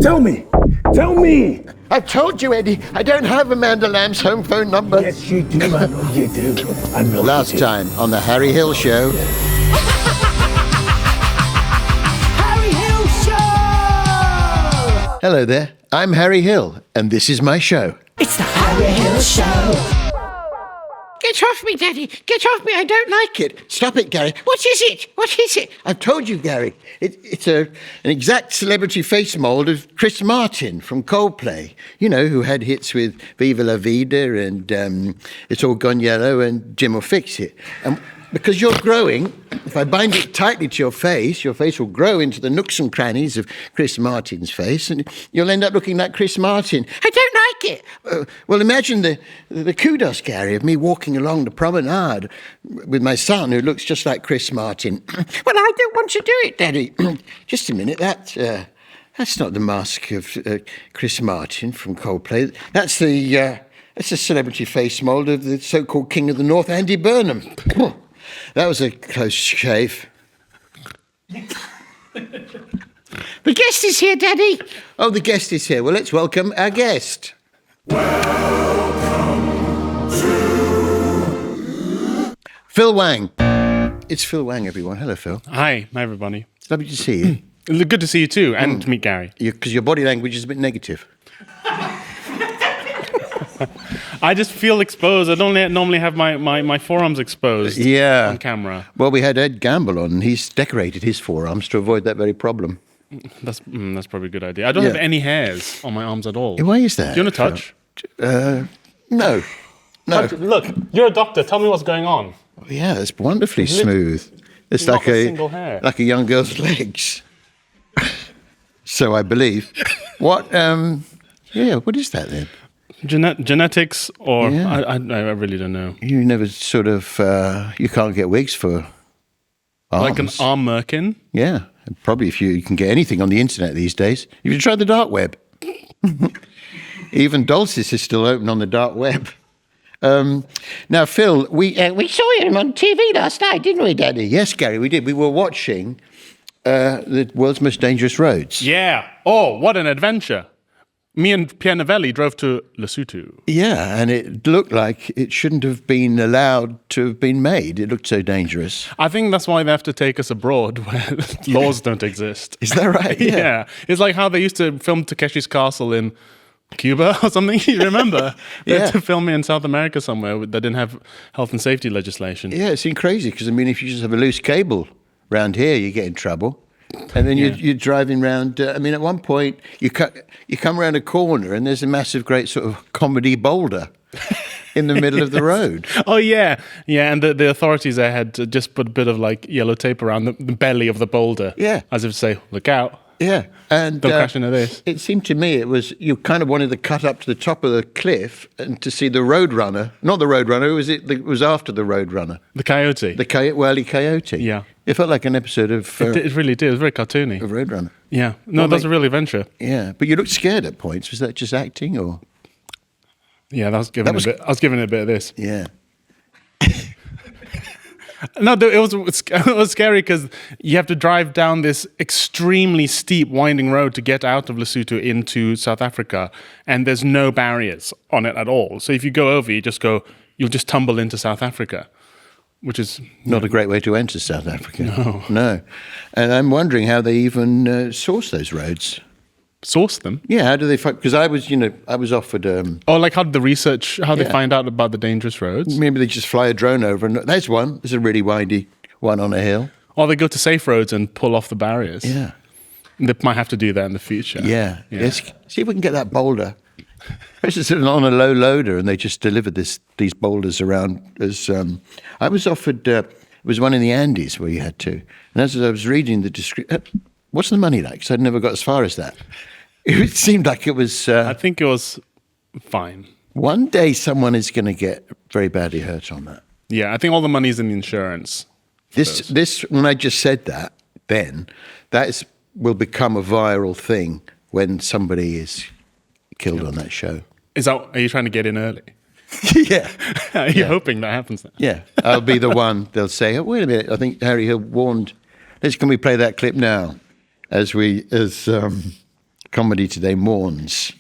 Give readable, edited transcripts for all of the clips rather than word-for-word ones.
Tell me. Tell me. I've told you, Eddie, I don't have Amanda Lamb's home phone number. Yes, you do. I know you do. I know Last you do. time on the Harry Hill Show. Harry Hill Show! Hello there, I'm Harry Hill, and this is my show. It's the Harry Hill Show. Get off me, Daddy! Get off me! I don't like it! Stop it, Gary! What is it? What is it? I've told you, Gary. It's an exact celebrity face mould of Chris Martin from Coldplay. You know, who had hits with Viva La Vida and It's All Gone Yellow and Jim Will Fix It. And because you're growing, if I bind it tightly to your face will grow into the nooks and crannies of Chris Martin's face, and you'll end up looking like Chris Martin. I don't like it. Well, imagine the kudos, Gary, of me walking along the promenade with my son, who looks just like Chris Martin. Well, I don't want to do it, Daddy. Just a minute. That's not the mask of Chris Martin from Coldplay. That's the celebrity face mould of the so-called King of the North, Andy Burnham. That was a close shave. The guest is here, Daddy. Oh, the guest is here. Well, let's welcome our guest. Welcome to Phil Wang. It's Phil Wang, everyone. Hello, Phil. Hi everybody. It's lovely to see you. Good to see you too, and to meet Gary. Because your body language is a bit negative. I just feel exposed. I don't normally have my forearms exposed on camera. Well, we had Ed Gamble on, and he's decorated his forearms to avoid that very problem. That's probably a good idea. I don't have any hairs on my arms at all. Why is that? Do you want to touch? No. Look, you're a doctor. Tell me what's going on. Oh, yeah, it's wonderfully smooth. It's not a single hair. like a young girl's legs. So I believe. What? What is that then? Genetics, or I really don't know. You never sort of you can't get wigs for arms. Like an arm merkin? Yeah, probably if you can get anything on the internet these days. Have you tried the dark web? Even Dulcis is still open on the dark web. Now, Phil, we saw him on TV last night, didn't we, Daddy? Yes, Gary, we did. We were watching the world's most dangerous roads. Yeah. Oh, what an adventure. Me and Pierre Novelli drove to Lesotho. Yeah, and it looked like it shouldn't have been allowed to have been made. It looked so dangerous. I think that's why they have to take us abroad where laws don't exist. Is that right? Yeah. It's like how they used to film Takeshi's Castle in Cuba or something. You remember? They had to film it in South America somewhere that didn't have health and safety legislation. Yeah, it seemed crazy because, I mean, if you just have a loose cable around here, you get in trouble. And then you're driving around. I mean, at one point, you come around a corner and there's a massive, great sort of comedy boulder in the middle of the road. Oh, yeah. Yeah, and the authorities there had just put a bit of, like, yellow tape around the belly of the boulder. Yeah. As if to say, look out. Yeah. And don't crash into this. It seemed to me you kind of wanted to cut up to the top of the cliff and to see the Roadrunner. Not the Roadrunner, it was after the Roadrunner. The coyote. The Wile E. Coyote. Yeah. It felt like an episode of... It really did. It was very cartoony. Of Roadrunner. Yeah. No, that was a real adventure. Yeah. But you looked scared at points. Was that just acting or... Yeah, I was giving it a bit of this. Yeah. No, it was scary because you have to drive down this extremely steep, winding road to get out of Lesotho into South Africa, and there's no barriers on it at all. So if you go over, you'll just tumble into South Africa, which is not a great way to enter South Africa. No. And I'm wondering how they even source those roads. Source them? Yeah, how do they find... Because I was offered... like how they find out about the dangerous roads? Maybe they just fly a drone over and... There's one. There's a really windy one on a hill. Or they go to safe roads and pull off the barriers. Yeah. They might have to do that in the future. Yeah. Let's see if we can get that boulder. It's just on a low loader and they just delivered these boulders around. I was offered... it was one in the Andes where you had to. And as I was reading the description... what's the money like? Because I'd never got as far as that. It seemed like it was... I think it was fine. One day someone is going to get very badly hurt on that. Yeah, I think all the money's in the insurance. This when I just said that, then, will become a viral thing when somebody is killed on that show. Are you trying to get in early? Yeah. Are you hoping that happens then? Yeah, I'll be the one. They'll say, oh, wait a minute, I think Harry Hill warned... Can we play that clip now? As Comedy Today mourns.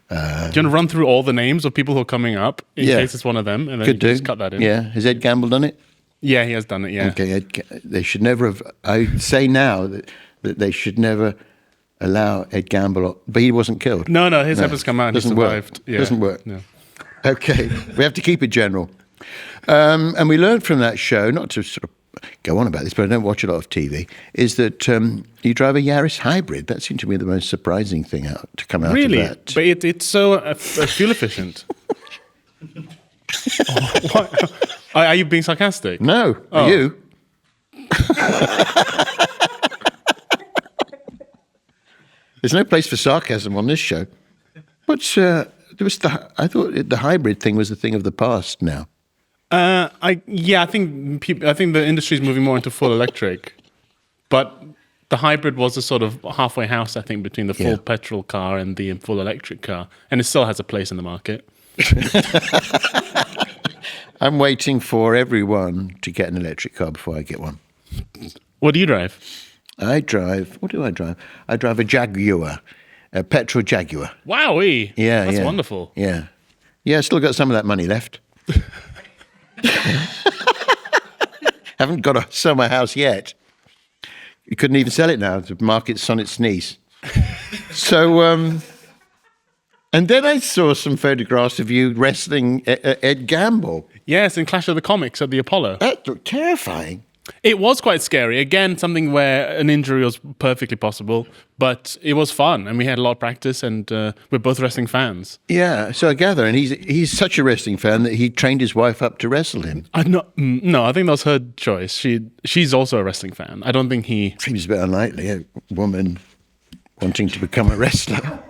Do you want to run through all the names of people who are coming up in case it's one of them, and then Could you do. just cut that in? Yeah. Has Ed Gamble done it? Yeah, he has done it. Yeah. Okay. They should never have. I say now that they should never allow Ed Gamble. But he wasn't killed. No, his episode's come out and he survived. Work. Yeah. Doesn't work. No. Okay. We have to keep it general. And we learned from that show, not to sort of go on about this, but I don't watch a lot of TV, is that you drive a Yaris hybrid. That seemed to be the most surprising thing to come out Really? of that. But it's so fuel efficient. What? Are you being sarcastic? No. Oh. Are you? There's no place for sarcasm on this show. I thought the hybrid thing was the thing of the past now. I think the industry's moving more into full electric, but the hybrid was a sort of halfway house, I think, between the full petrol car and the full electric car, and it still has a place in the market. I'm waiting for everyone to get an electric car before I get one. What do you drive? What do I drive? I drive a Jaguar, a petrol Jaguar. Wowee! Yeah, That's yeah. wonderful. Yeah. Yeah, still got some of that money left. Haven't got to sell my house yet. You couldn't even sell it now. The market's on its knees. So, and then I saw some photographs of you wrestling Ed Gamble. Yes, in Clash of the Comics at the Apollo. That looked terrifying. It was quite scary. Again, something where an injury was perfectly possible, but it was fun, and we had a lot of practice, and we're both wrestling fans. Yeah, so I gather, and he's such a wrestling fan that he trained his wife up to wrestle him. No, I think that was her choice. She's also a wrestling fan. I don't think he... Seems a bit unlikely, a woman wanting to become a wrestler.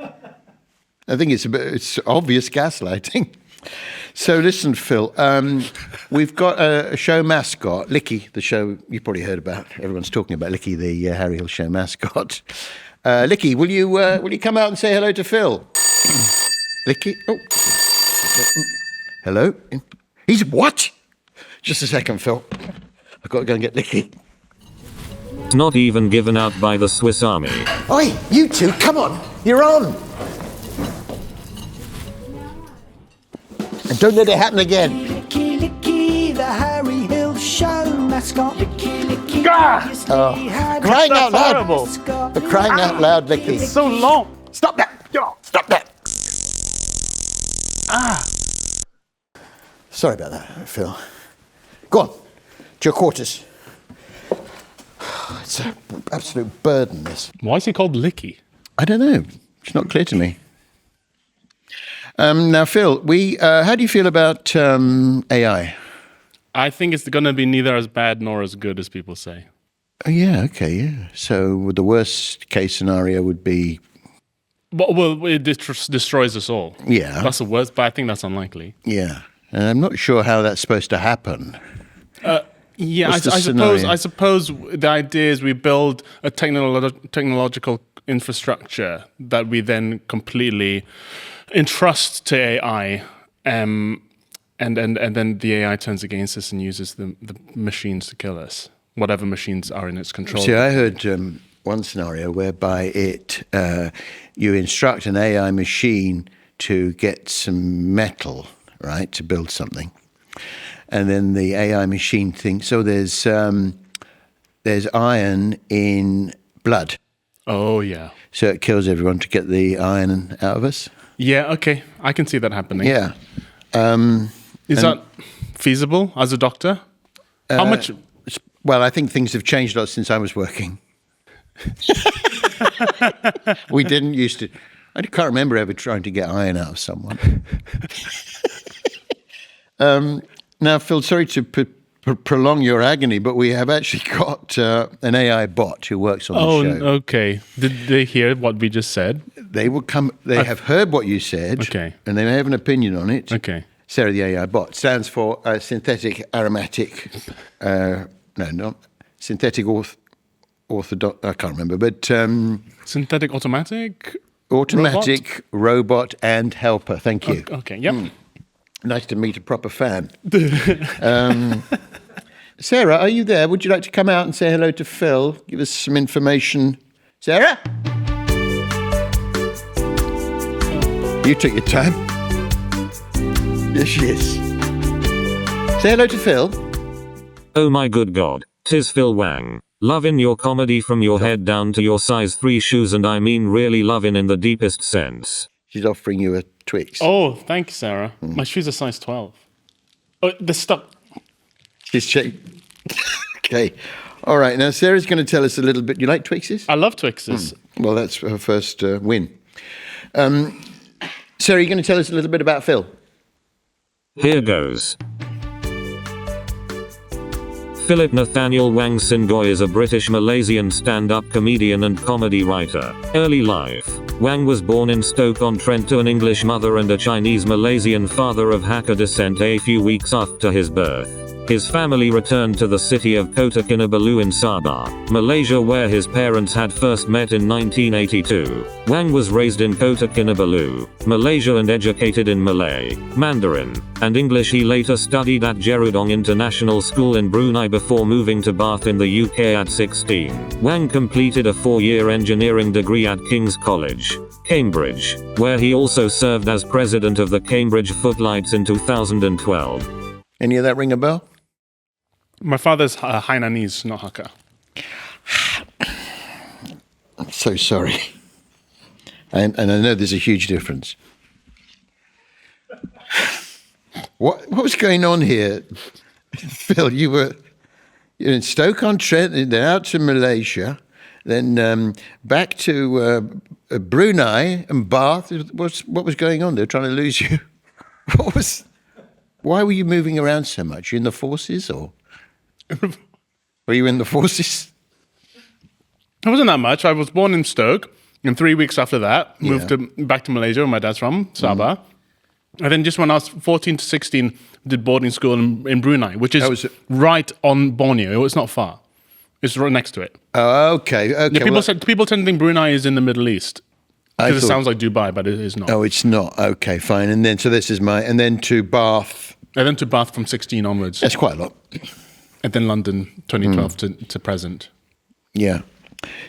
I think it's obvious gaslighting. So listen, Phil, we've got a show mascot, Licky, the show you probably heard about. Everyone's talking about Licky, the Harry Hill show mascot. Licky, will you come out and say hello to Phil? Licky, oh, hello. He's what? Just a second, Phil. I've got to go and get Licky. Not even given out by the Swiss Army. Oi, you two, come on, you're on. And don't let it happen again. Licky, Licky, the Harry Hill show mascot. Licky, Licky, Crying out loud. horrible. For crying out loud, Licky. So long. Stop that! Stop that! Sorry about that, Phil. Go on, to your quarters. It's an absolute burden, this. Why is he called Licky? I don't know. It's not clear to me. Now, Phil, how do you feel about AI? I think it's going to be neither as bad nor as good as people say. Oh, yeah, okay, yeah. So the worst case scenario would be... Well, it destroys us all. Yeah. That's the worst, but I think that's unlikely. Yeah. And I'm not sure how that's supposed to happen. Yeah, What's the I scenario? suppose the idea is we build a technological infrastructure that we then completely entrust to AI, and then the AI turns against us and uses the machines to kill us, whatever machines are in its control. See, I heard one scenario whereby you instruct an AI machine to get some metal, right, to build something. And then the AI machine thinks, oh, there's iron in blood. Oh, yeah. So it kills everyone to get the iron out of us. Yeah, okay. I can see that happening. Yeah. Is that feasible as a doctor? How much? Well, I think things have changed a lot since I was working. We didn't used to... I can't remember ever trying to get iron out of someone. Now, Phil, sorry to prolong your agony, but we have actually got an AI bot who works on the show. Oh, okay. Did they hear what we just said? They will come. They have heard what you said. Okay. And they may have an opinion on it. Okay. Sarah, the AI bot, stands for synthetic aromatic. Not synthetic orthodox. I can't remember, but Synthetic automatic? automatic robot and helper. Thank you. Okay, yep. Nice to meet a proper fan. Sarah, are you there? Would you like to come out and say hello to Phil? Give us some information. Sarah? You took your time. Yes, she is. Say hello to Phil. Oh my good God, 'tis Phil Wang. Lovin' your comedy from your head down to your size 3 shoes, and I mean really lovin' in the deepest sense. She's offering you a Twix. Oh, thank you, Sarah. My shoes are size 12. Oh, they're stuck. She's checking. Okay. All right. Now, Sarah's going to tell us a little bit. You like Twixes? I love Twixes. Well, that's her first win. Sarah, you're going to tell us a little bit about Phil? Here goes. Philip Nathaniel Wang Singoy is a British-Malaysian stand-up comedian and comedy writer. Early life. Wang was born in Stoke-on-Trent to an English mother and a Chinese-Malaysian father of Hakka descent a few weeks after his birth. His family returned to the city of Kota Kinabalu in Sabah, Malaysia, where his parents had first met in 1982. Wang was raised in Kota Kinabalu, Malaysia, and educated in Malay, Mandarin, and English. He later studied at Jerudong International School in Brunei before moving to Bath in the UK at 16. Wang completed a 4-year engineering degree at King's College, Cambridge, where he also served as president of the Cambridge Footlights in 2012. Any of that ring a bell? My father's Hainanese, not Hakka. I'm so sorry. And I know there's a huge difference. What was going on here? Phil, you're in Stoke-on-Trent, then out to Malaysia, then back to Brunei and Bath. What was going on? They were trying to lose you. Why were you moving around so much? You in the forces, or were you in the forces? It wasn't that much. I was born in Stoke, and 3 weeks after that, moved back to Malaysia, where my dad's from, Sabah. And then just when I was 14 to 16, did boarding school in Brunei, which is right on Borneo. It's not far. It's right next to it. Oh, okay. Yeah, people tend to think Brunei is in the Middle East. Because it sounds like Dubai, but it is not. Oh, it's not. Okay, fine. And then, and then to Bath. And then to Bath from 16 onwards. That's quite a lot. And then London, 2012 to present. Yeah.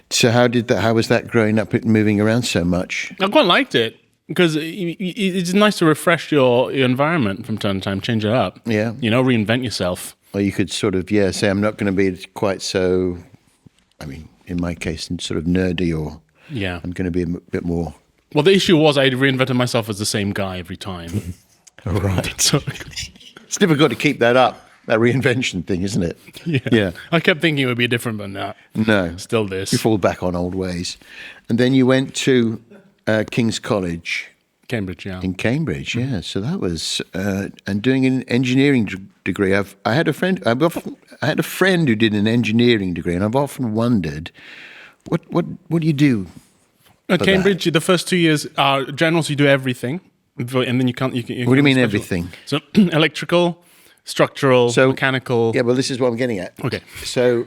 So how was that growing up, moving around so much? I quite liked it because it's nice to refresh your environment from time to time, change it up. Yeah. Reinvent yourself. Or you could sort of, say, I'm not going to be quite so, in my case, sort of nerdy, or I'm going to be a bit more. Well, the issue was I reinvented myself as the same guy every time. All right. So it's difficult to keep that up, that reinvention thing, isn't it? Yeah. I kept thinking it would be different, but no. Still this. You fall back on old ways. And then you went to King's College. Cambridge, yeah. In Cambridge, yeah. So that was, and doing an engineering degree. I had a friend who did an engineering degree, and I've often wondered, what do you do? At Cambridge, the first 2 years are general, so you do everything. And then you can't. What do you mean everything? So electrical, structural, mechanical. Yeah, well, this is what I'm getting at. Okay. So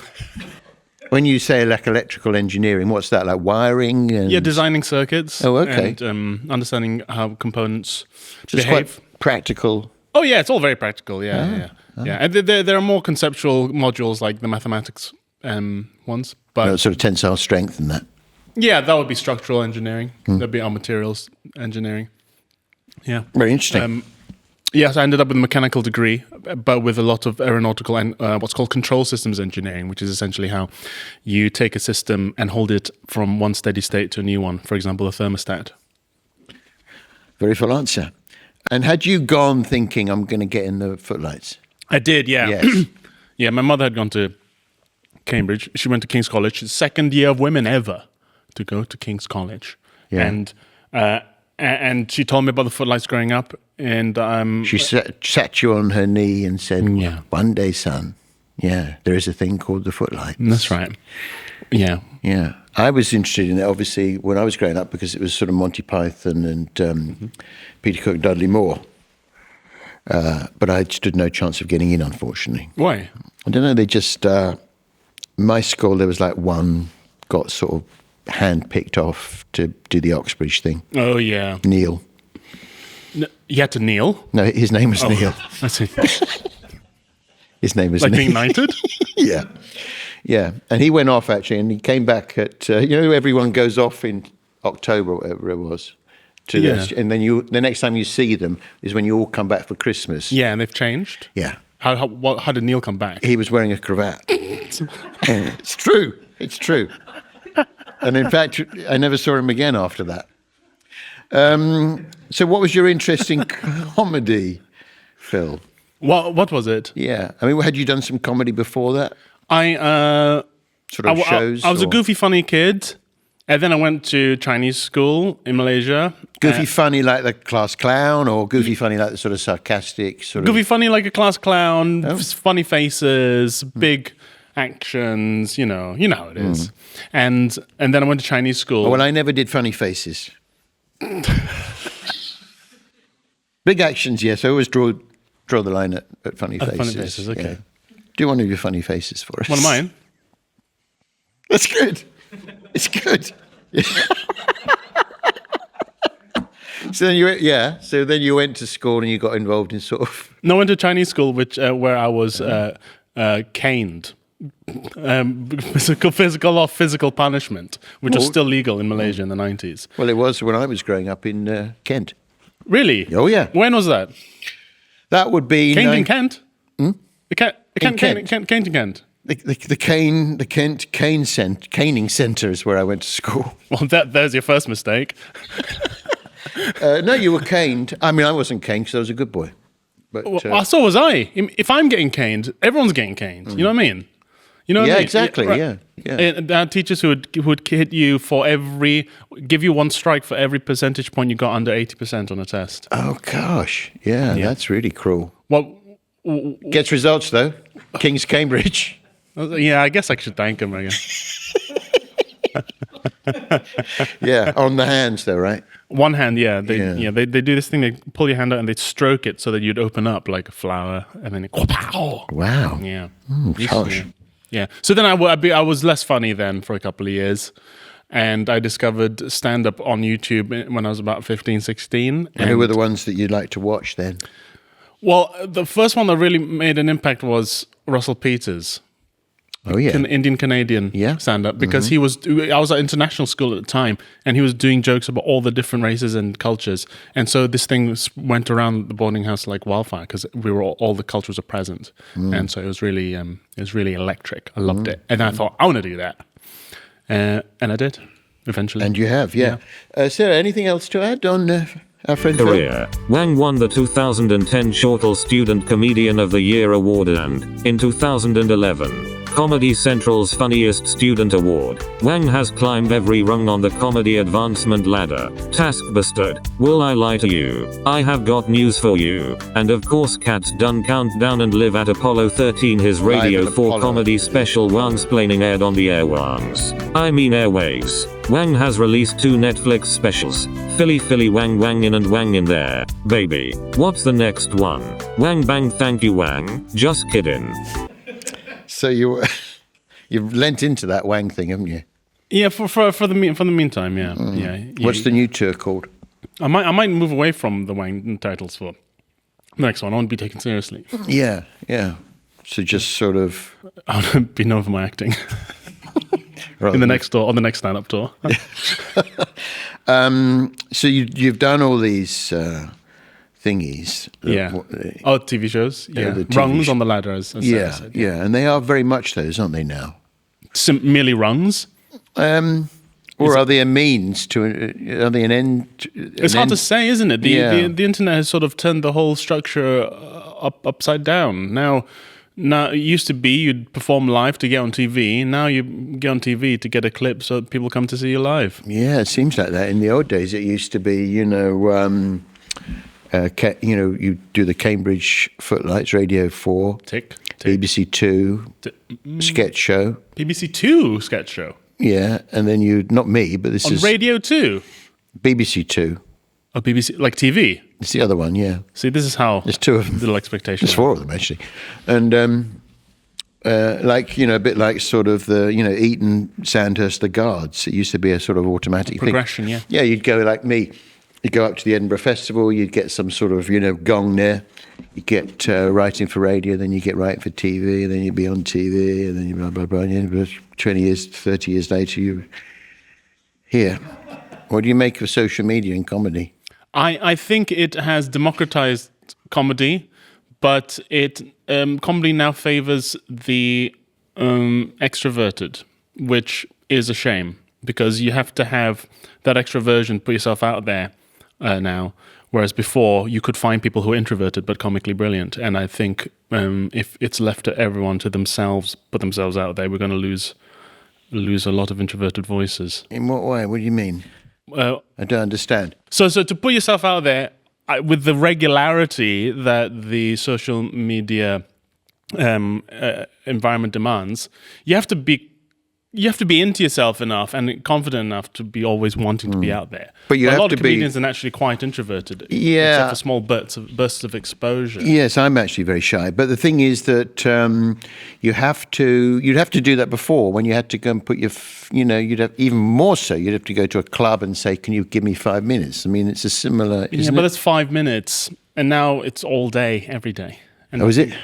when you say like electrical engineering, what's that, like wiring? Designing circuits. Oh, okay. And understanding how components so behave. It's quite practical. Oh, yeah, it's all very practical. Yeah. And there are more conceptual modules like the mathematics ones, but sort of tensile strength and that. Yeah, that would be structural engineering. That'd be our materials engineering. Yeah. Very interesting. Yes, I ended up with a mechanical degree, but with a lot of aeronautical and what's called control systems engineering, which is essentially how you take a system and hold it from one steady state to a new one. For example, a thermostat. Very full answer. And had you gone thinking, I'm going to get in the footlights? I did, yeah. Yes. Yeah, my mother had gone to Cambridge. She went to King's College. Second year of women ever to go to King's College. Yeah. And she told me about the footlights growing up. And she sat you on her knee and said, one day, son, there is a thing called the footlights. That's right. Yeah. Yeah. I was interested in it, obviously, when I was growing up, because it was sort of Monty Python and Peter Cook, Dudley Moore. But I stood no chance of getting in, unfortunately. Why? I don't know. They just, my school, there was like one got sort of hand-picked off to do the Oxbridge thing. Oh, yeah. Neil. No, you had to kneel? No, his name was Neil. I see. His name was Neil. Like being knighted? Yeah. Yeah. And he went off, actually, and he came back at, everyone goes off in October, or whatever it was, to Yeah. this, and then the next time you see them is when you all come back for Christmas. Yeah, and they've changed. Yeah. How did Neil come back? He was wearing a cravat. It's true. It's true. And in fact, I never saw him again after that. So what was your interest in comedy, Phil? What was it? Yeah. I mean, had you done some comedy before that? Sort of shows? I was a or- goofy, funny kid, and then I went to Chinese school in Malaysia. Goofy funny like the class clown, or goofy funny like the sort of sarcastic sort Goofy, of... funny like a class clown, Oh. funny faces, big actions. You know how it is. And then I went to Chinese school. Oh, well, I never did funny faces. Big actions, yes. I always draw the line at funny faces. funny faces, okay. Yeah. Do one of your funny faces for us. One of mine. That's good. It's good. So then you went to school and you got involved in sort of... No, I went to Chinese school, where I was caned. Physical punishment, which was still legal in Malaysia in the 90s. Well, it was when I was growing up in Kent. Really? Oh, yeah. When was that? That would be... Caned in Kent? In Kent. Caned in Kent. The Kent caning centre is where I went to school. Well, there's your first mistake. No, you were caned. I mean, I wasn't caned because I was a good boy. But Well, so was I. If I'm getting caned, everyone's getting caned. You know what I mean? You know what Yeah, I mean? exactly, right. yeah. And there are teachers who would hit you give you one strike for every percentage point you got under 80% on a test. oh gosh, yeah, that's really cruel. Well, Gets results though. King's Cambridge. yeah, I guess I should thank him again. Yeah, on the hands though, right? One hand, yeah. They Yeah. they do this thing, they pull your hand out and they stroke it so that you'd open up like a flower and then Wow. yeah. Harsh. Yeah. So then I was less funny then for a couple of years. And I discovered stand-up on YouTube when I was about 15, 16. And who were the ones that you'd like to watch then? Well, the first one that really made an impact was Russell Peters. Oh yeah. Indian-Canadian Yeah. stand-up. Because I was at international school at the time, and he was doing jokes about all the different races and cultures. And so this thing went around the boarding house like wildfire, because all the cultures are present. And so it was really electric. I loved it. And I thought, I want to do that. And I did, eventually. And you have, yeah. Sarah, anything else to add on our friend Phil? Career. Wang won the 2010 Shortle Student Comedian of the Year award and, in 2011, Comedy Central's Funniest Student Award. Wang has climbed every rung on the comedy advancement ladder. Task busted. Will I lie to you? I have got news for you. And of course Cat's done Countdown and Live at Apollo 13. His Radio Live at 4 Apollo. comedy special Wangsplaining aired on the airwaves. I mean airways. Wang has released 2 Netflix specials. Philly Wang in and Wang in there. Baby. What's the next one? Wang bang thank you Wang. Just kidding. So you've lent into that Wang thing, haven't you? Yeah, for the meantime, yeah. Yeah. What's the new tour called? I might move away from the Wang titles for the next one. I won't be taken seriously. Yeah. So just sort of... I'll be known for my acting on the next stand-up tour. So you've done all these thingies. TV shows. Yeah, the TV rungs on the ladder, as Sarah said. And they are very much those, aren't they now? Merely rungs. Or are they a means to? Are they an end? It's hard to say, isn't it? The internet has sort of turned the whole structure upside down. Now it used to be you'd perform live to get on TV. Now you get on TV to get a clip so that people come to see you live. Yeah, it seems like that. In the old days, it used to be, you do the Cambridge Footlights, Radio 4, Tick. BBC 2, sketch show. BBC 2 sketch show. Yeah, and then not me, but this On is Radio 2. BBC 2. Oh, BBC, like TV. It's the other one, yeah. See, this is how There's 2 of them. little expectation. There's 4 of them, actually. And a bit like sort of the, Eton, Sandhurst, the Guards. It used to be a sort of automatic Progression, thing. yeah. Yeah, you'd go like me. You'd go up to the Edinburgh Festival, you'd get some sort of, gong there. You get writing for radio, then you get writing for TV, then you'd be on TV, and then you blah, blah, blah. And 20 years, 30 years later, you're here. What do you make of social media in comedy? I think it has democratized comedy, but comedy now favors the extroverted, which is a shame because you have to have that extroversion, put yourself out there now. Whereas before, you could find people who are introverted but comically brilliant. And I think if it's left to everyone to themselves, put themselves out there, we're going to lose a lot of introverted voices. In what way? What do you mean? I don't understand. So to put yourself out there with the regularity that the social media environment demands, you have to be into yourself enough and confident enough to be always wanting to be out there. But a lot of comedians are actually quite introverted, yeah, except for small bursts of exposure. Yes, I'm actually very shy. But the thing is that you'd have to do that before when you had to go and put you'd have even more so. You'd have to go to a club and say, "Can you give me 5 minutes?" I mean, it's a similar. Yeah, but it's 5 minutes, and now it's all day, every day. And is it?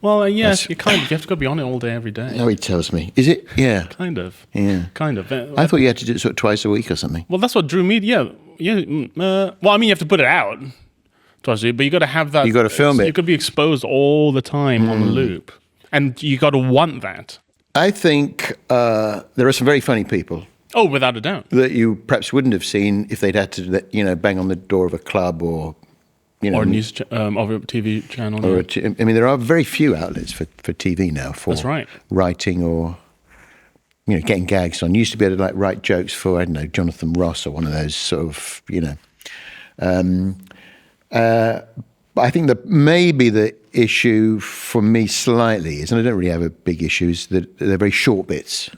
Well, yes, you have to go be on it all day, every day. No, he tells me. Is it? Yeah. Kind of. Yeah. Kind of. I thought you had to do it sort of twice a week or something. Well, that's what drew me. Yeah. Well, I mean, you have to put it out twice a week, but you got to have that. You got to film it. You could be exposed all the time on the loop, and you got to want that. I think there are some very funny people. Oh, without a doubt. That you perhaps wouldn't have seen if they'd had to, bang on the door of a club or. Or news of a TV channel. Or I mean, there are very few outlets for TV now for That's right. writing or getting gags on. You used to be able to write jokes for, I don't know, Jonathan Ross or one of those sort of But I think that maybe the issue for me slightly is, and I don't really have a big issue, is that they're very short bits.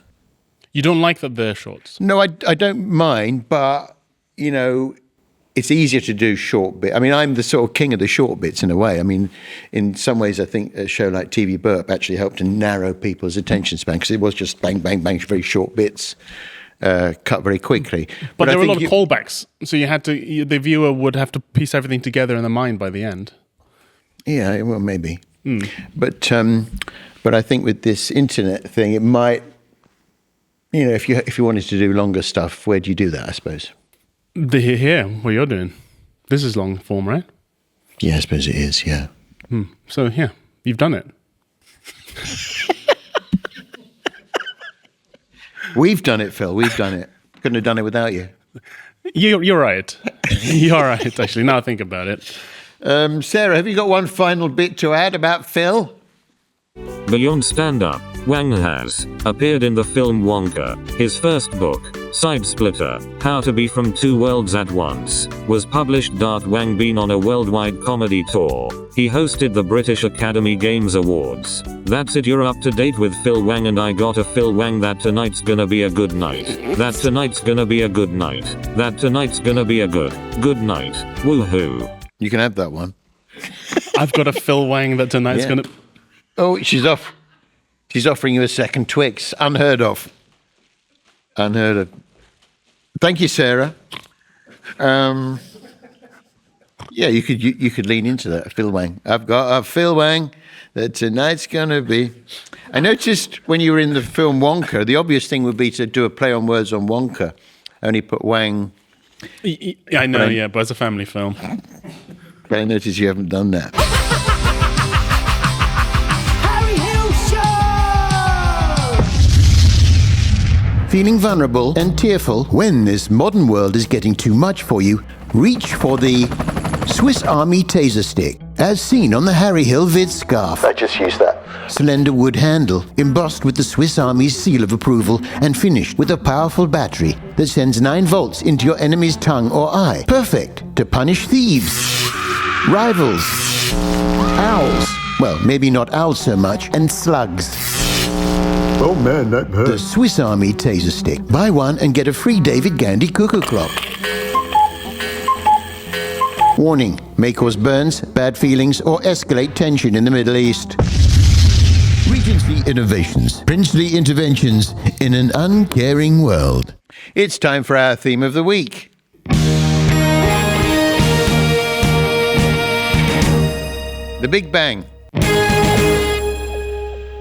You don't like that they're shorts? No, I don't mind, but it's easier to do short bits. I mean, I'm the sort of king of the short bits in a way. I mean, in some ways, I think a show like TV Burp actually helped to narrow people's attention span because it was just bang, bang, bang, very short bits, cut very quickly. But there were a lot of callbacks, so the viewer would have to piece everything together in their mind by the end. Yeah, well, maybe. But I think with this internet thing, it might, if you wanted to do longer stuff, where do you do that? I suppose. Here, what you're doing. This is long form, right? Yeah, I suppose it is, yeah. So, yeah, you've done it. We've done it, Phil. We've done it. Couldn't have done it without you. You're right. You're right, actually. Now I think about it. Sarah, have you got one final bit to add about Phil? Beyond stand-up, Wang has appeared in the film Wonka. His first book, Side Splitter, How to Be From Two Worlds at Once, was published. Wang been on a worldwide comedy tour. He hosted the British Academy Games Awards. That's it, you're up to date with Phil Wang, and I got a Phil Wang that tonight's gonna be a good night. That tonight's gonna be a good night. That tonight's gonna be a good night. Woohoo. You can have that one. I've got a Phil Wang that tonight's gonna... Oh, she's off. She's offering you a second Twix. Unheard of. Unheard of. Thank you, Sarah. Yeah, you could lean into that, Phil Wang. I've got a Phil Wang that tonight's gonna be. I noticed when you were in the film Wonka, the obvious thing would be to do a play on words on Wonka. Only put Wang. I know, but it's a family film. But I noticed you haven't done that. Feeling vulnerable and tearful when this modern world is getting too much for you? Reach for the Swiss Army Taser Stick, as seen on the Harry Hill vid scarf. I just used that. Slender wood handle, embossed with the Swiss Army's seal of approval and finished with a powerful battery that sends 9 volts into your enemy's tongue or eye. Perfect to punish thieves, rivals, owls, well, maybe not owls so much, and slugs. Oh man, that hurt. The Swiss Army Taser Stick. Buy one and get a free David Gandy cuckoo clock. Warning, may cause burns, bad feelings, or escalate tension in the Middle East. Regency Innovations. Princely interventions in an uncaring world. It's time for our theme of the week. The Big Bang.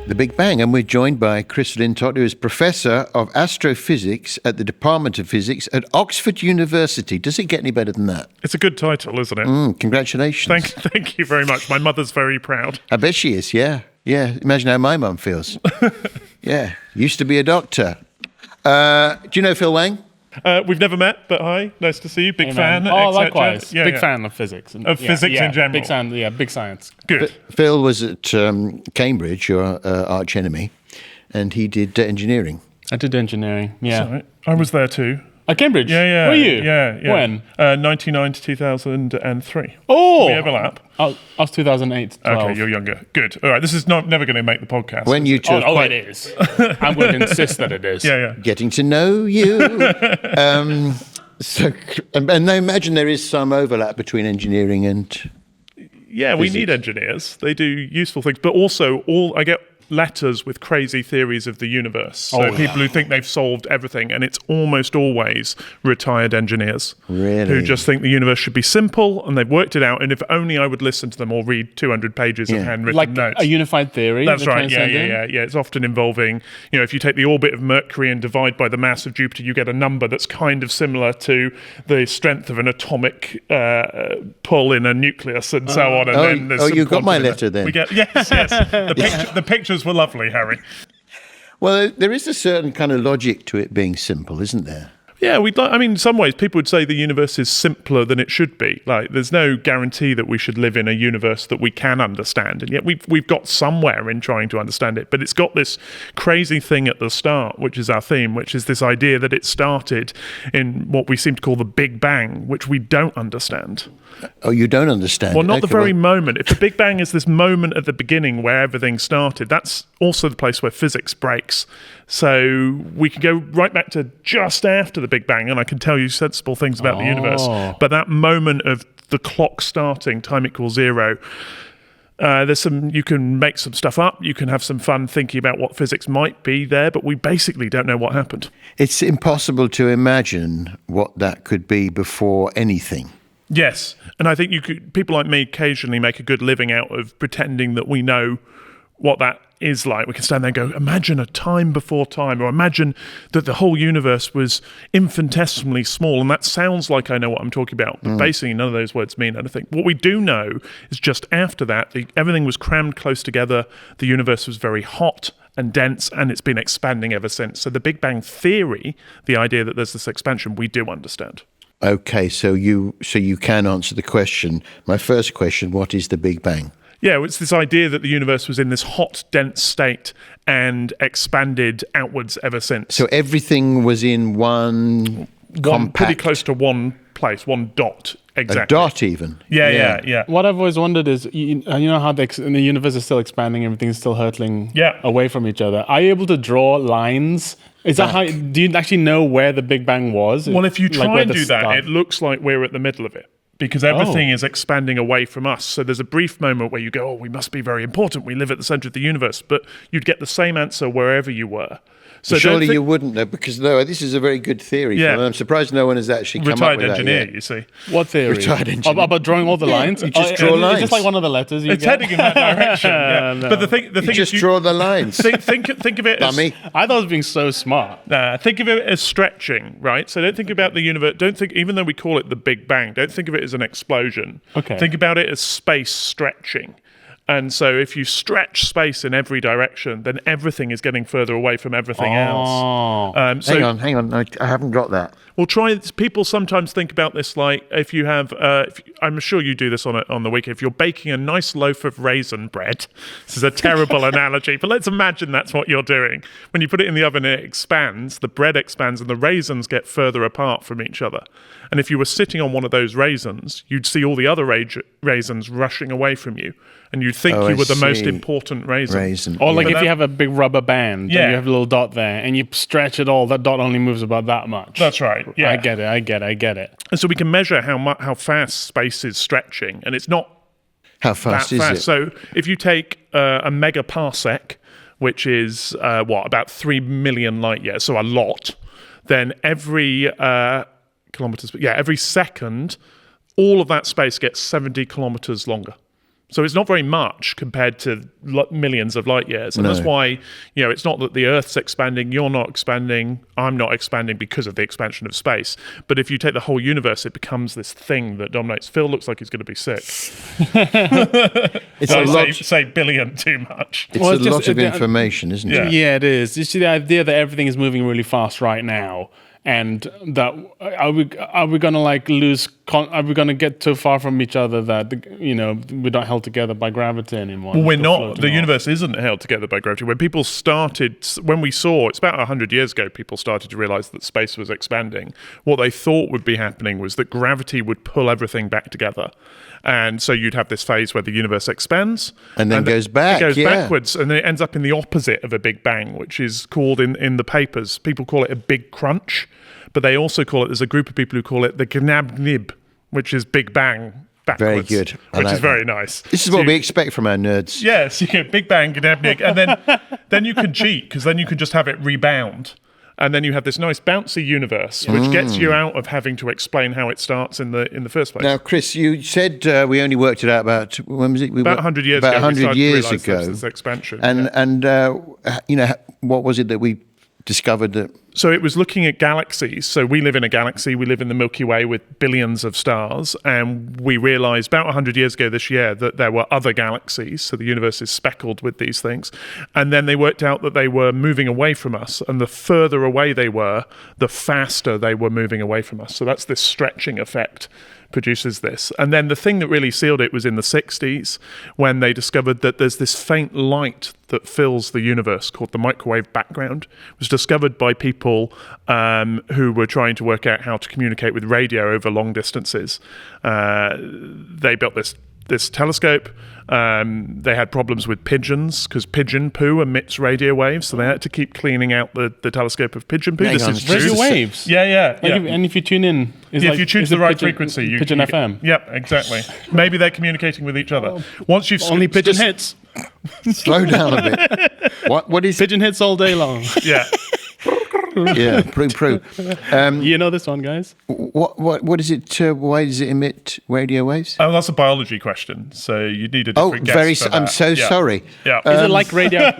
The Big Bang, and we're joined by Chris Lintott, who is Professor of Astrophysics at the Department of Physics at Oxford University. Does it get any better than that? It's a good title, isn't it? Congratulations. Thank you very much. My mother's very proud. I bet she is, yeah. Yeah, imagine how my mum feels. Yeah, used to be a doctor. Do you know Phil Wang? We've never met, but hi, nice to see you. Big fan. Oh, et cetera. likewise. Big fan of physics. Of physics in general. Big science. Good. Phil was at Cambridge, your arch enemy, and he did engineering. I did engineering, yeah. Sorry. I was there too. At Cambridge? Yeah. Were you? Yeah. When? 99 to 2003. Oh! We overlap. I was 2008, 12. Okay, you're younger. Good. All right, this is never going to make the podcast. When you two are it is. I'm going to insist that it is. Yeah. getting to know you. And I imagine there is some overlap between engineering and... Yeah, we need engineers. They do useful things, but also I get letters with crazy theories of the universe. So people who think they've solved everything, and it's almost always retired engineers who just think the universe should be simple and they've worked it out. And if only I would listen to them or read 200 pages of handwritten like notes. A unified theory. That's right. Yeah. It's often involving, if you take the orbit of Mercury and divide by the mass of Jupiter, you get a number that's kind of similar to the strength of an atomic pull in a nucleus and so on. And then there's some you got my quantum in letter it. then. We get yes. The pictures were lovely, Harry. Well, there is a certain kind of logic to it being simple, isn't there? Yeah, in some ways, people would say the universe is simpler than it should be. Like, there's no guarantee that we should live in a universe that we can understand, and yet we've got somewhere in trying to understand it. But it's got this crazy thing at the start, which is our theme, which is this idea that it started in what we seem to call the Big Bang, which we don't understand. Oh, you don't understand? Well, not the very moment. If the Big Bang is this moment at the beginning where everything started, that's also the place where physics breaks. So we can go right back to just after the Big Bang, and I can tell you sensible things about the universe. But that moment of the clock starting, time equals zero, you can make some stuff up. You can have some fun thinking about what physics might be there, but we basically don't know what happened. It's impossible to imagine what that could be before anything. Yes, and I think people like me occasionally make a good living out of pretending that we know what that is like. We can stand there and go, imagine a time before time, or imagine that the whole universe was infinitesimally small, and that sounds like I know what I'm talking about, but basically none of those words mean anything. What we do know is just after that, everything was crammed close together, the universe was very hot and dense, and it's been expanding ever since. So the Big Bang theory, the idea that there's this expansion, we do understand. Okay, so you can answer the question. My first question, what is the Big Bang? Yeah, it's this idea that the universe was in this hot, dense state and expanded outwards ever since. So everything was in one compact... Pretty close to one place, one dot, exactly. A dot even? Yeah. What I've always wondered is, you know how the universe is still expanding, everything's still hurtling away from each other. Are you able to draw lines? Is that how? Do you actually know where the Big Bang was? Well, if you try and do that, it looks like we're at the middle of it, because everything is expanding away from us. So there's a brief moment where you go, we must be very important. We live at the center of the universe. But you'd get the same answer wherever you were. So surely you wouldn't know, because this is a very good theory. Yeah. I'm surprised no one has actually come up with that Retired engineer, yet. you see. What theory? Retired engineer. About drawing all the lines? You just draw lines. It's just like one of the letters you It's get. heading in that direction. Yeah. No. But the thing You is, just draw the lines. think of it as... Dummy. I thought it was being so smart. Think of it as stretching, right? So don't think about the universe. Don't think, even though we call it the Big Bang, don't think of it as an explosion. Okay. Think about it as space stretching. And so if you stretch space in every direction, then everything is getting further away from everything else. Hang on. I haven't got that. Well, people sometimes think about this like if you have, I'm sure you do this on the weekend, if you're baking a nice loaf of raisin bread, this is a terrible analogy, but let's imagine that's what you're doing. When you put it in the oven, it expands, the bread expands, and the raisins get further apart from each other. And if you were sitting on one of those raisins, you'd see all the other raisins rushing away from you, and you'd think you were the most important raisin. Or like if you have a big rubber band and Yeah. you have a little dot there and you stretch it all, that dot only moves about that much. That's right. Yeah. I get it. And so we can measure how fast space is stretching, and it's not How fast that is fast. it? So if you take a megaparsec, which is about 3 million light years, so a lot, then every every second, all of that space gets 70 kilometers longer. So it's not very much compared to millions of light years. And that's why, it's not that the Earth's expanding, you're not expanding, I'm not expanding because of the expansion of space. But if you take the whole universe, it becomes this thing that dominates. Phil looks like he's going to be sick. Say billion too much. It's a lot of information, isn't it? Yeah, it is. It's the idea that everything is moving really fast right now. And that are we gonna lose? Are we gonna get too far from each other that we're not held together by gravity anymore? Well, we're not. The universe isn't held together by gravity. When we saw, it's about 100 years ago, people started to realize that space was expanding. What they thought would be happening was that gravity would pull everything back together. And so you'd have this phase where the universe expands. And then goes back. It goes backwards, and then it ends up in the opposite of a Big Bang, which is called in the papers, people call it a Big Crunch, but they also call it, there's a group of people who call it the Gnab-Nib, which is Big Bang backwards. Very good. Which is very nice. This is what we expect from our nerds. Yes, you get Big Bang, Gnab-Nib, and then you can cheat, because then you can just have it rebound. And then you have this nice bouncy universe, which gets you out of having to explain how it starts in the first place. Now, Chris, you said we only worked it out about, when was it? About 100 years ago. About 100 years ago. This expansion. And what was it that we discovered that? So it was looking at galaxies. So we live in a galaxy. We live in the Milky Way with billions of stars. And we realized about 100 years ago this year that there were other galaxies. So the universe is speckled with these things. And then they worked out that they were moving away from us. And the further away they were, the faster they were moving away from us. So that's this stretching effect produces this. And then the thing that really sealed it was in the 60s when they discovered that there's this faint light that fills the universe called the microwave background. It was discovered by people who were trying to work out how to communicate with radio over long distances. They built this telescope. They had problems with pigeons because pigeon poo emits radio waves, so they had to keep cleaning out the telescope of pigeon poo. This is true. Radio waves? Yeah. And if you tune in... if you choose the right frequency, Pigeon FM. Yep, exactly. Maybe they're communicating with each other. Once you've only pigeon hits. Slow down a bit. What is pigeon hits all day long? Yeah. Yeah, prue. You know this one, guys. What is it? Why does it emit radio waves? Oh, that's a biology question. So you need a different guess for that. I'm so sorry. Yeah. Is it like radio?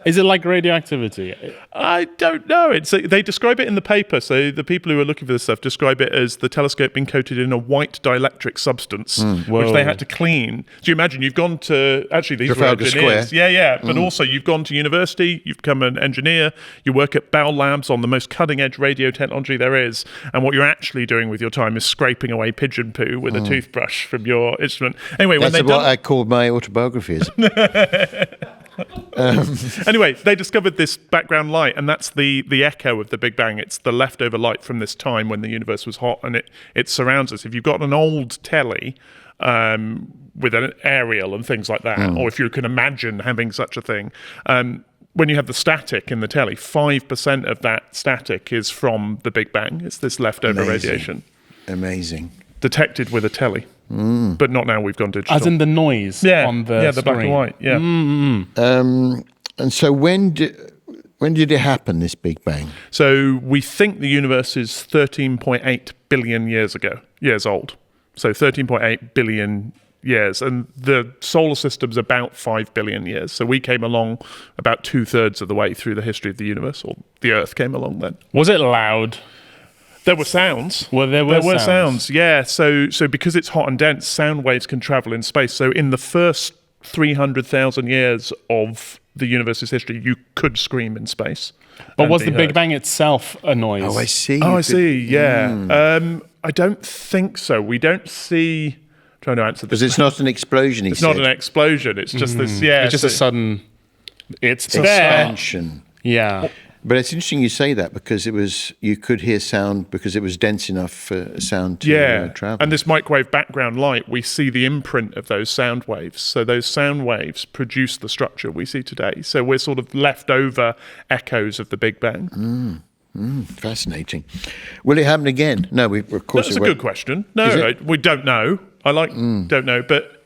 Is it like radioactivity? I don't know. They describe it in the paper. So the people who are looking for this stuff describe it as the telescope being coated in a white dielectric substance, which they had to clean. So you imagine you've gone to, actually these were engineers. Square. Yeah. But also you've gone to university, you've become an engineer, you work at Bell Labs on the most cutting edge radio technology there is. And what you're actually doing with your time is scraping away pigeon poo with a toothbrush from your instrument. Anyway, That's what I called my autobiographies. Anyway, they discovered this background light, and that's the echo of the Big Bang. It's the leftover light from this time when the universe was hot, and it surrounds us. If you've got an old telly with an aerial and things like that, or if you can imagine having such a thing, when you have the static in the telly, 5% of that static is from the Big Bang. It's this leftover radiation. Amazing. Detected with a telly. But not now, we've gone digital. As in the noise on the the black and white, yeah. And so when did it happen, this Big Bang? So we think the universe is 13.8 billion years old. So 13.8 billion years. And the solar system's about 5 billion years. So we came along about 2/3 of the way through the history of the universe, or the Earth came along then. Was it loud? There were sounds. Well, there were sounds. Yeah. So because it's hot and dense, sound waves can travel in space. So in the first 300,000 years of the universe's history, you could scream in space. But was the Big Bang itself a noise? Oh, I see. I see. Yeah. I don't think so. We don't see. I'm trying to answer this because it's not an explosion. It's not an explosion. It's just this. Yeah. It's just a sudden. It's expansion. Yeah. But it's interesting you say that because you could hear sound because it was dense enough for sound to travel. And this microwave background light, we see the imprint of those sound waves. So those sound waves produce the structure we see today. So we're sort of leftover echoes of the Big Bang. Fascinating. Will it happen again? No, of course. That's a good question. No, we don't know. Don't know, but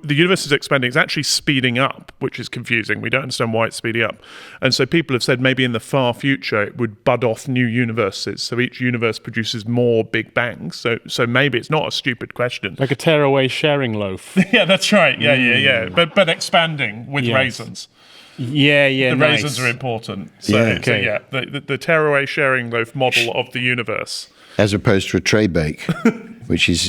the universe is expanding. It's actually speeding up, which is confusing. We don't understand why it's speeding up. And so people have said maybe in the far future it would bud off new universes. So each universe produces more Big Bangs. So maybe it's not a stupid question. Like a tearaway sharing loaf. Yeah, that's right. Yeah. But expanding with raisins. Yeah. The nice. raisins are important. So, the tearaway sharing loaf model of the universe. As opposed to a tray bake, which is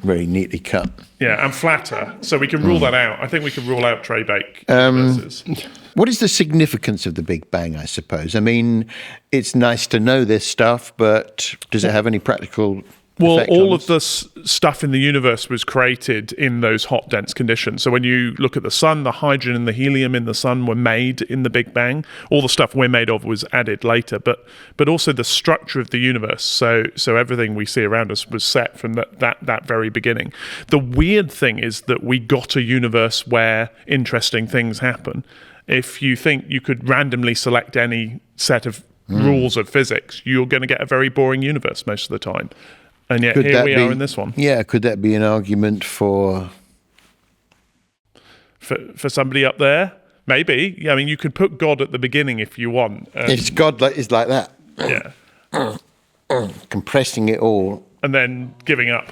very neatly cut. Yeah, and flatter. So we can rule that out. I think we can rule out tray bake universes. What is the significance of the Big Bang, I suppose? I mean, it's nice to know this stuff, but does it have any practical Well, effect all on of us? the stuff in the universe was created in those hot, dense conditions. So when you look at the sun, the hydrogen and the helium in the sun were made in the Big Bang. All the stuff we're made of was added later, but also the structure of the universe. So everything we see around us was set from that very beginning. The weird thing is that we got a universe where interesting things happen. If you think you could randomly select any set of rules of physics, you're going to get a very boring universe most of the time. And yet here we are in this one. Yeah, could that be an argument for somebody up there? Maybe. Yeah, I mean, you could put God at the beginning if you want. if God is like that, Yeah. compressing it all? And then giving up.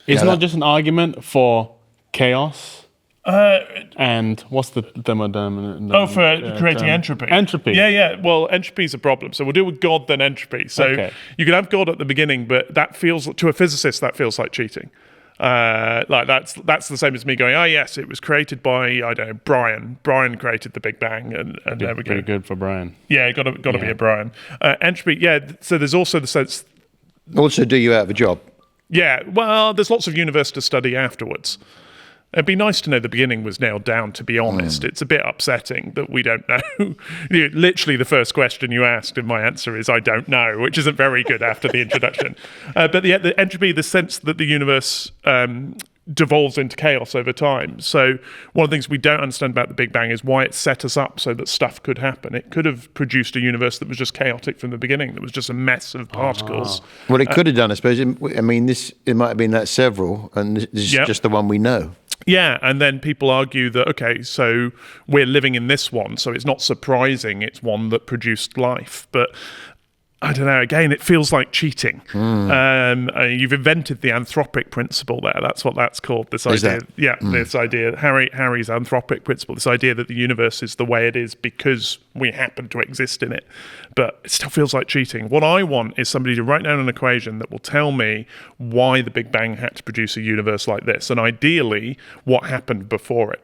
It's Yeah, not just an argument for chaos. And what's the thermodynamic? For creating entropy. Entropy. Yeah. Well, entropy is a problem. So we'll deal with God, then entropy. So you can have God at the beginning, but that feels, to a physicist, that feels like cheating. Like that's the same as me going, oh yes, it was created by, I don't know, Brian. Brian created the Big Bang, and there we go. Pretty good for Brian. Yeah, got to be a Brian. Entropy. Yeah. So there's also the sense. Also, do you have a job? Yeah. Well, there's lots of universe to study afterwards. It'd be nice to know the beginning was nailed down, to be honest. It's a bit upsetting that we don't know. Literally, the first question you asked, and my answer is, I don't know, which isn't very good after the introduction. But the entropy, the sense that the universe devolves into chaos over time. So one of the things we don't understand about the Big Bang is why it set us up so that stuff could happen. It could have produced a universe that was just chaotic from the beginning, that was just a mess of particles. Well, it could have done, I suppose. I mean, it might have been that several, and this is just the one we know. Yeah, and then people argue that, okay, so we're living in this one, so it's not surprising it's one that produced life. But I don't know, again, it feels like cheating. You've invented the anthropic principle there. That's what that's called, this idea. This idea, Harry's anthropic principle, this idea that the universe is the way it is because we happen to exist in it. But it still feels like cheating. What I want is somebody to write down an equation that will tell me why the Big Bang had to produce a universe like this, and ideally, what happened before it.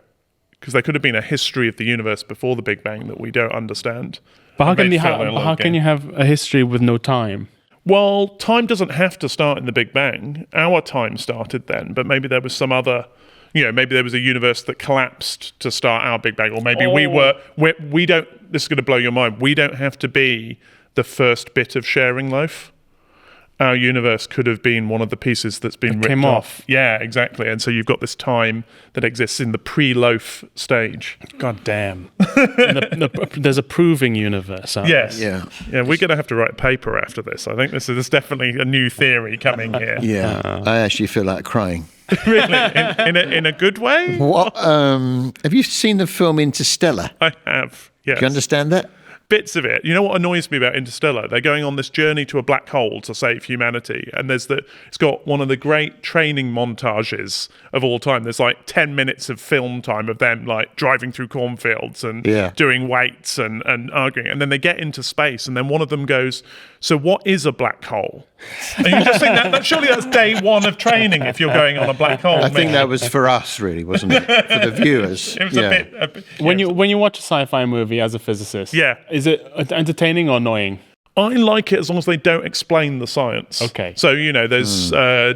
Because there could have been a history of the universe before the Big Bang that we don't understand. But how can you have a history with no time? Well, time doesn't have to start in the Big Bang. Our time started then, but maybe there was some other, maybe there was a universe that collapsed to start our Big Bang, or maybe we don't, this is going to blow your mind, we don't have to be the first bit of sharing loaf. Our universe could have been one of the pieces that's been ripped came off. Yeah, exactly. And so you've got this time that exists in the pre-loaf stage. God damn. There's a proving universe. Yes. Yeah. Yeah, we're going to have to write a paper after this. I think there's definitely a new theory coming here. Yeah, I actually feel like crying. Really? In a good way? What? Have you seen the film Interstellar? I have, yes. Do you understand that? Bits of it. You know what annoys me about Interstellar? They're going on this journey to a black hole to save humanity, and it's got one of the great training montages of all time. There's like 10 minutes of film time of them like driving through cornfields and doing weights and arguing, and then they get into space, and then one of them goes, so what is a black hole? And you just think that surely that's day one of training if you're going on a black hole. I think that was for us, really, wasn't it? For the viewers. It was a bit when you watch a sci-fi movie as a physicist, is it entertaining or annoying? I like it as long as they don't explain the science. Okay. So, there's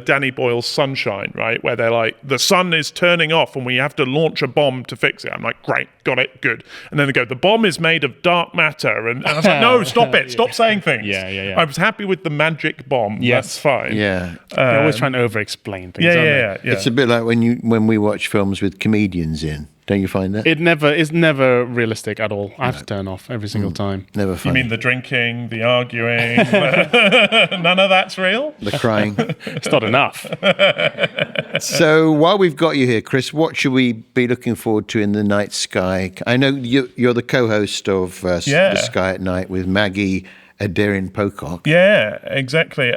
Danny Boyle's Sunshine, right? Where they're like, the sun is turning off and we have to launch a bomb to fix it. I'm like, great, got it, good. And then they go, the bomb is made of dark matter. And I was like, no, stop it. Stop saying things. Yeah. I was happy with the magic bomb. Yes. That's fine. Yeah. They're always trying to over-explain things. Yeah. It's a bit like when we watch films with comedians in. Don't you find that? It never is never realistic at all. I have to turn off every single time. Never You fun. mean the drinking, the arguing? None of that's real? The crying. It's not enough. So while we've got you here, Chris, what should we be looking forward to in the night sky? I know you're the co-host of Yeah. The Sky at Night with Maggie Adairian Pocock. Yeah, exactly.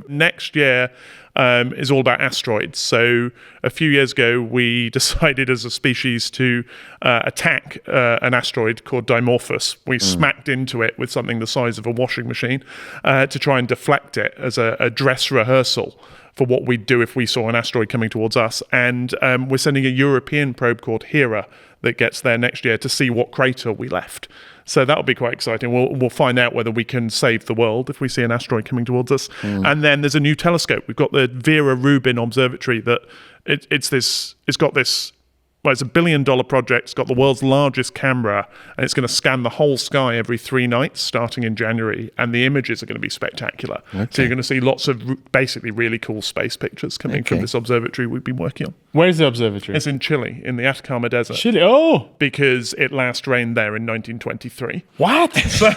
Next year is all about asteroids. So a few years ago, we decided as a species to attack an asteroid called Dimorphos. We smacked into it with something the size of a washing machine to try and deflect it as a dress rehearsal for what we'd do if we saw an asteroid coming towards us. And we're sending a European probe called Hera that gets there next year to see what crater we left. So that'll be quite exciting. We'll find out whether we can save the world if we see an asteroid coming towards us. And then there's a new telescope. We've got the Vera Rubin Observatory that it's a $1 billion project. It's got the world's largest camera, and it's going to scan the whole sky every 3 nights starting in January, and the images are going to be spectacular. So you're going to see lots of basically really cool space pictures coming from this observatory we've been working on. Where is the observatory? It's in Chile, in the Atacama Desert. Chile. Oh, Because it last rained there in 1923. what? So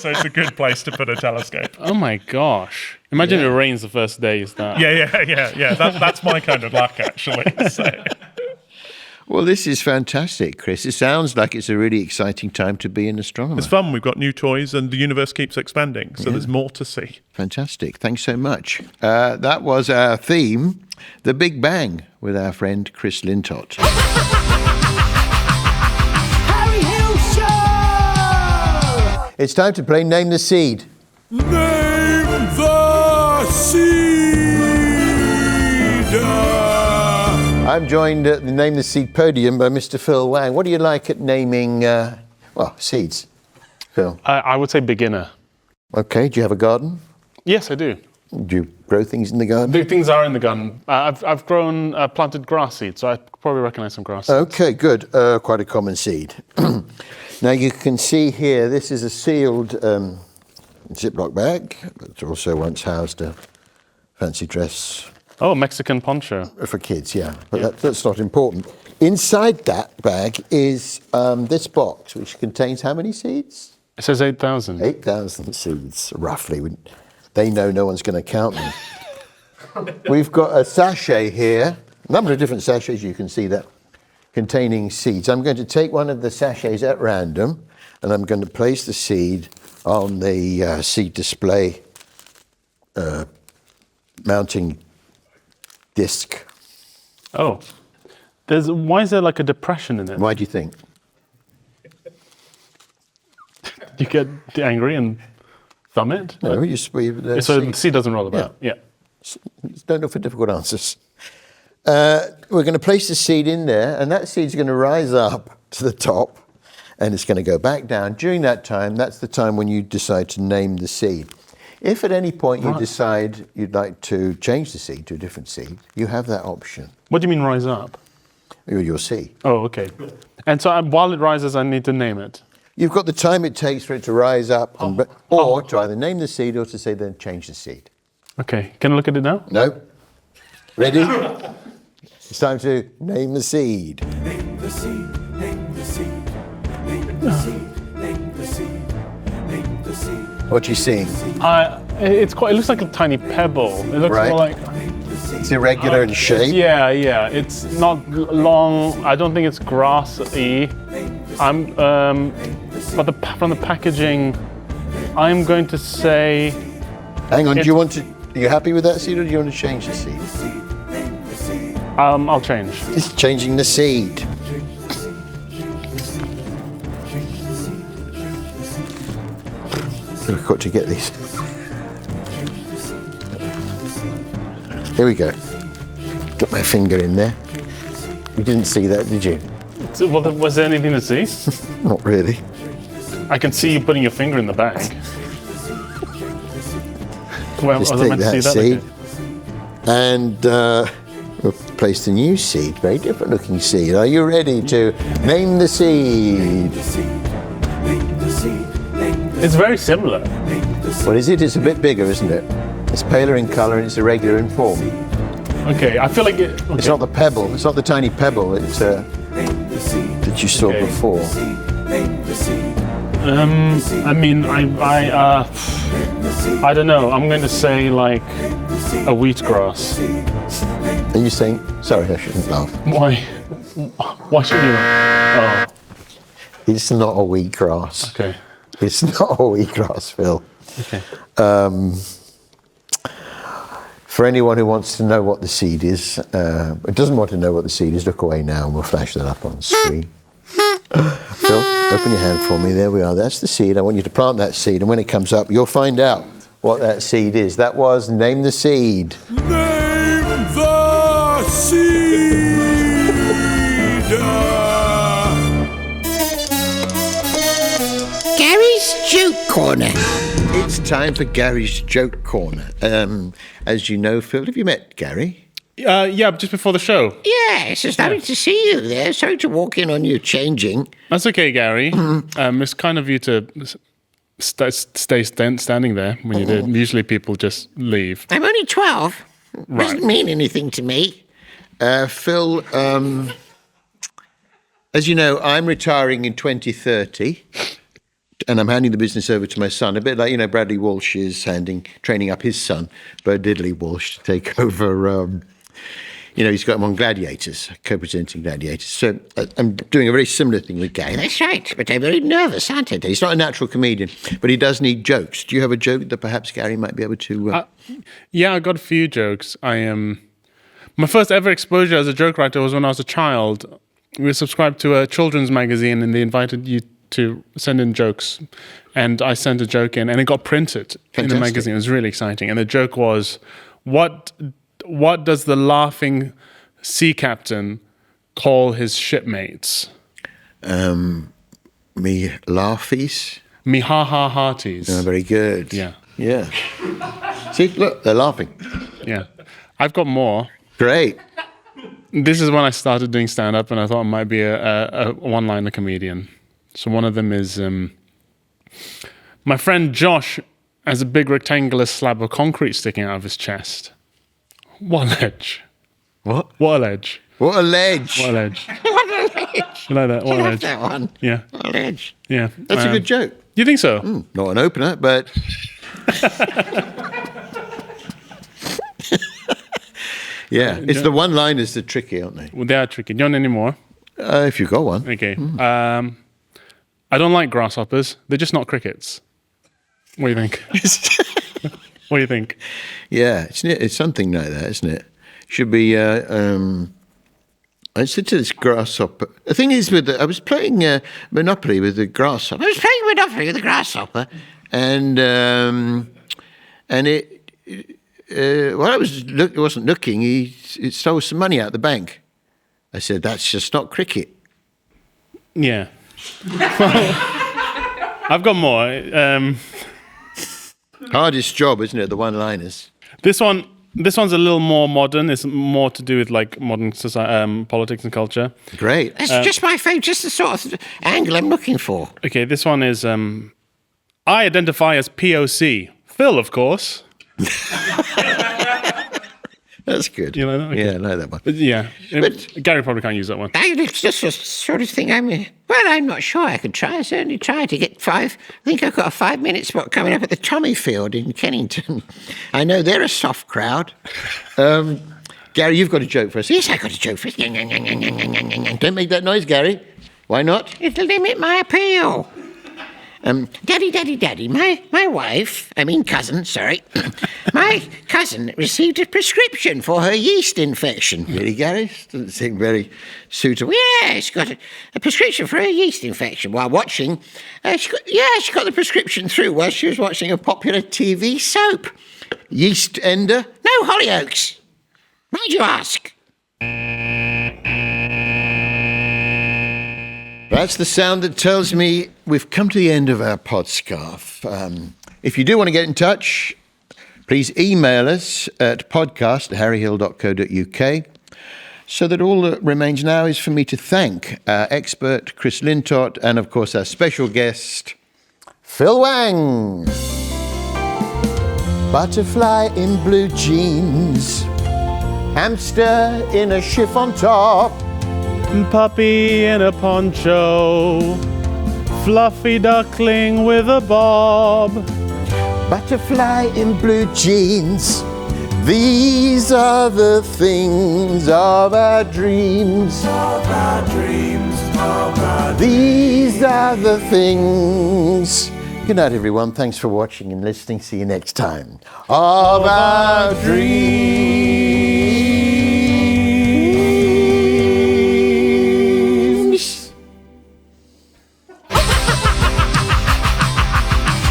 it's a good place to put a telescope. Oh my gosh! Imagine it rains the first day. Is that? Yeah. That's my kind of luck, actually. So. Well, this is fantastic, Chris. It sounds like it's a really exciting time to be an astronomer. It's fun. We've got new toys, and the universe keeps expanding. So there's more to see. Fantastic. Thanks so much. That was our theme, The Big Bang, with our friend Chris Lintott. Harry Hill Show! It's time to play Name the Seed. Name the seed. I'm joined at the Name the Seed podium by Mr. Phil Wang. What do you like at naming, seeds? Phil? I would say beginner. Okay, do you have a garden? Yes, I do. Do you grow things in the garden? Big things are in the garden. I've planted grass seeds, so I probably recognize some grass seeds. Okay, good. Quite a common seed. Now you can see here, this is a sealed Ziploc bag, but also once housed a fancy dress Oh, Mexican poncho. for kids, yeah. But that's not important. Inside that bag is this box, which contains how many seeds? It says 8,000. 8,000 seeds, roughly. They know no one's going to count them. We've got a sachet here, a number of different sachets, you can see that, containing seeds. I'm going to take one of the sachets at random, and I'm going to place the seed on the seed display mounting disc. Oh. Why is there like a depression in it? Why do you think? You get angry and thumb it? No, you So the seed doesn't roll about. Yeah. Don't look for difficult answers. We're going to place the seed in there, and that seed's going to rise up to the top, and it's going to go back down. During that time, that's the time when you decide to name the seed. If at any point you decide you'd like to change the seed to a different seed, you have that option. What do you mean rise up? You'll see. Oh, okay. And so while it rises, I need to name it. You've got the time it takes for it to rise up, or to either name the seed or to say then change the seed. Okay. Can I look at it now? No? Ready? It's time to name the seed. Name the seed, name the seed, name the seed, name the seed, name the seed. What are you seeing? It looks like a tiny pebble. It looks Right. more like, It's irregular in shape. yeah. It's not long. I don't think it's grassy. But from the packaging, I'm going to say, Hang on, are you happy with that seed or do you want to change the seed? I'll change. It's changing the seed. I've got to get these. Here we go. Got my finger in there. You didn't see that, did you? Was there anything to see? Not really. I can see you putting your finger in the bag. Well, Just was I take meant to that see seed. Okay. And we'll place the new seed, very different looking seed. Are you ready to name the seed? It's very similar. What is it? It's a bit bigger, isn't it? It's paler in colour and it's irregular in form. Okay, I feel like it. It's not the pebble. It's not the tiny pebble. It's that you saw before? Name the seed. I mean, I don't know. I'm going to say like a wheatgrass. Are you saying? Sorry, I shouldn't laugh. Why? Why should you? Oh, It's not a wheatgrass. okay. It's not a wheatgrass, Phil. Okay. For anyone who wants to know what the seed is, doesn't want to know what the seed is, look away now and we'll flash that up on screen. Phil, open your hand for me. There we are. That's the seed. I want you to plant that seed, and when it comes up, you'll find out what that seed is. That was Name the Seed. Name the seed. Gary's Joke Corner. It's time for Gary's Joke Corner. As you know, Phil, have you met Gary? Yeah, just before the show. Yes, it's lovely to see you there. Sorry to walk in on you changing. That's okay, Gary. It's kind of you to stay standing there when you did. Usually people just leave. I'm only 12. Right. Doesn't mean anything to me. Phil, as you know, I'm retiring in 2030. And I'm handing the business over to my son, a bit like, Bradley Walsh is training up his son, Bo Diddley Walsh, to take over. He's got him on Gladiators, co-presenting Gladiators. So I'm doing a very similar thing with Gary. That's right, but I'm very nervous, aren't I? He's not a natural comedian, but he does need jokes. Do you have a joke that perhaps Gary might be able to... Yeah, I got a few jokes. My first ever exposure as a joke writer was when I was a child. We were subscribed to a children's magazine, and they invited you to send in jokes, and I sent a joke in, and it got printed in the magazine. It was really exciting, and the joke was, what does the laughing sea captain call his shipmates? Me laughies? Me ha-ha-hearties. Oh, very good. Yeah. Yeah. See, look, they're laughing. Yeah. I've got more. Great. This is when I started doing stand-up, and I thought I might be a one-liner comedian. So one of them is, my friend Josh has a big rectangular slab of concrete sticking out of his chest. What a ledge. What? What a ledge. What a ledge. What a ledge. What a ledge. You like that? What a ledge. That one. Yeah. What a ledge. Yeah. That's a good joke. You think so? Not an opener, but... Yeah, it's the one-liners that are tricky, aren't they? Well, they are tricky. Do you want any more? If you've got one. Okay. I don't like grasshoppers. They're just not crickets. What do you think? What do you think? Yeah, it's something like that, isn't it? Should be. I said to this grasshopper. The thing is, I was playing Monopoly with the grasshopper. I was playing Monopoly with the grasshopper, and it. While I wasn't looking, it stole some money out of the bank. I said, "That's just not cricket." Yeah. I've got more. Hardest job, isn't it? The one-liners. This one's a little more modern. It's more to do with like modern society, politics and culture. Great. That's just my favourite, just the sort of angle I'm looking for. Okay, this one is, I identify as POC. Phil, of course. That's good. You like that? Okay. Yeah, I know that one. Yeah. Gary probably can't use that one. It's just the sort of thing I'm not sure. I could try. I certainly try to get 5. I think I've got a 5-minute spot coming up at the Tommy Field in Kennington. I know they're a soft crowd. Gary, you've got a joke for us. Yes, I've got a joke for us. Don't make that noise, Gary. Why not? It'll limit my appeal. Daddy, my cousin, my cousin received a prescription for her yeast infection. Really, Gary? Doesn't seem very suitable. Yeah, she got a prescription for her yeast infection while watching. She got the prescription through while she was watching a popular TV soap. Yeast Ender? No, Hollyoaks. Why'd you ask? That's the sound that tells me we've come to the end of our podscarf. If you do want to get in touch, please email us at podcast@harryhill.co.uk. So that all that remains now is for me to thank our expert, Chris Lintott, and of course our special guest, Phil Wang. Butterfly in blue jeans, hamster in a chiffon top, puppy in a poncho, fluffy duckling with a bob. Butterfly in blue jeans. These are the things of our dreams. These are the things. Good night, everyone. Thanks for watching and listening. See you next time. Of our dreams.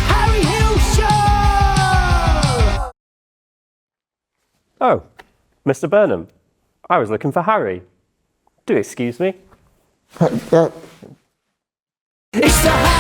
Harry Hill Show! Oh, Mr. Burnham, I was looking for Harry. Do excuse me. It's the